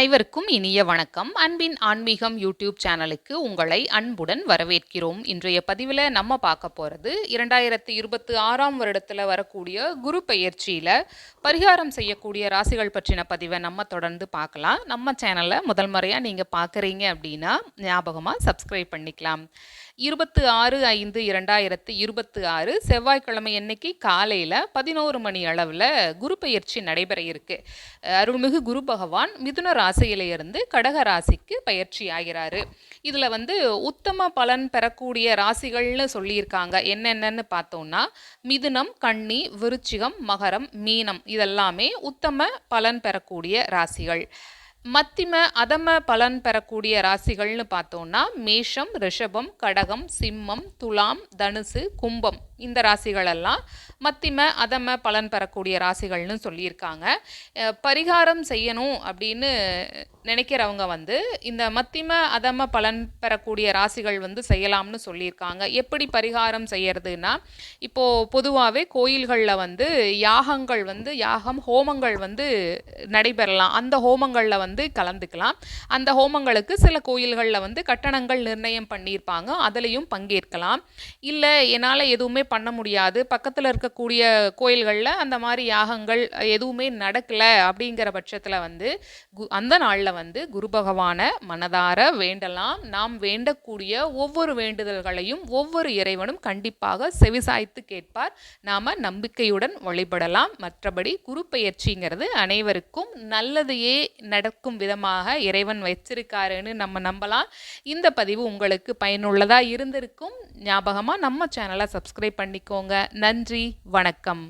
அனைவருக்கும் இனிய வணக்கம். அன்பின் ஆன்மீகம் யூடியூப் சேனலுக்கு உங்களை அன்புடன் வரவேற்கிறோம். இன்றைய பதிவில் நம்ம பார்க்க போகிறது 2026ஆம் வருடத்தில் வரக்கூடிய குரு பெயர்ச்சியில் பரிகாரம் செய்யக்கூடிய ராசிகள் பற்றின பதிவை நம்ம தொடர்ந்து பார்க்கலாம். நம்ம சேனலை முதல் முறையாக நீங்கள் பார்க்குறீங்க அப்படின்னா ஞாபகமாக சப்ஸ்கிரைப் பண்ணிக்கலாம். 26/5/2026 செவ்வாய்க்கிழமை அன்னைக்கு காலையில் 11 மணி அளவில் குரு பெயர்ச்சி நடைபெற இருக்கு. அருள்மிகு குரு பகவான் மிதுன ராசியிலிருந்து கடக ராசிக்கு பயிற்சி ஆகிறாரு. இதில் உத்தம பலன் பெறக்கூடிய ராசிகள்னு சொல்லியிருக்காங்க. என்னென்னு பார்த்தோம்னா மிதுனம், கன்னி, விருச்சிகம், மகரம், மீனம் இதெல்லாமே உத்தம பலன் பெறக்கூடிய ராசிகள். மத்திம அதம பலன் பெறக்கூடிய ராசிகள்னு பார்த்தோம்னா மேஷம், ரிஷபம், கடகம், சிம்மம், துலாம், தனுசு, கும்பம் இந்த ராசிகளெல்லாம் மத்திம அதம பலன் பெறக்கூடிய ராசிகள்னு சொல்லியிருக்காங்க. பரிகாரம் செய்யணும் அப்படின்னு நினைக்கிறவங்க இந்த மத்திம அதம பலன் பெறக்கூடிய ராசிகள் செய்யலாம்னு சொல்லியிருக்காங்க. எப்படி பரிகாரம் செய்யறதுன்னா, இப்போது பொதுவாகவே கோயில்களில் யாகங்கள் யாகம் ஹோமங்கள் நடைபெறலாம். அந்த ஹோமங்களில் கலந்துக்கலாம். அந்த ஹோமங்களுக்கு சில கோயில்களில் கட்டணங்கள் நிர்ணயம் பண்ணியிருப்பாங்க. அதுலேயும் பங்கேற்கலாம். இல்லை என்னால் எதுவுமே பண்ண முடியாது, பக்கத்தில் இருக்கக்கூடிய கோயில்களில் அந்த மாதிரி யாகங்கள் எதுவுமே நடக்கலை அப்படிங்கிற பட்சத்தில் அந்த நாளில் குரு பகவானை மனதார வேண்டலாம். நாம் வேண்டக்கூடிய ஒவ்வொரு வேண்டுதல்களையும் ஒவ்வொரு இறைவனும் கண்டிப்பாக செவிசாய்த்து கேட்பார். நாம் நம்பிக்கையுடன் வழிபடலாம். மற்றபடி குரு பெயர்ச்சிங்கிறது அனைவருக்கும் நல்லதையே நடக்கும் விதமாக இறைவன் வச்சிருக்காருன்னு நம்ம நம்பலாம். இந்த பதிவு உங்களுக்கு பயனுள்ளதாக இருந்திருக்கும். ஞாபகமாக நம்ம சேனலை சப்ஸ்கிரைப் பண்ணிக்கோங்க. நன்றி, வணக்கம்.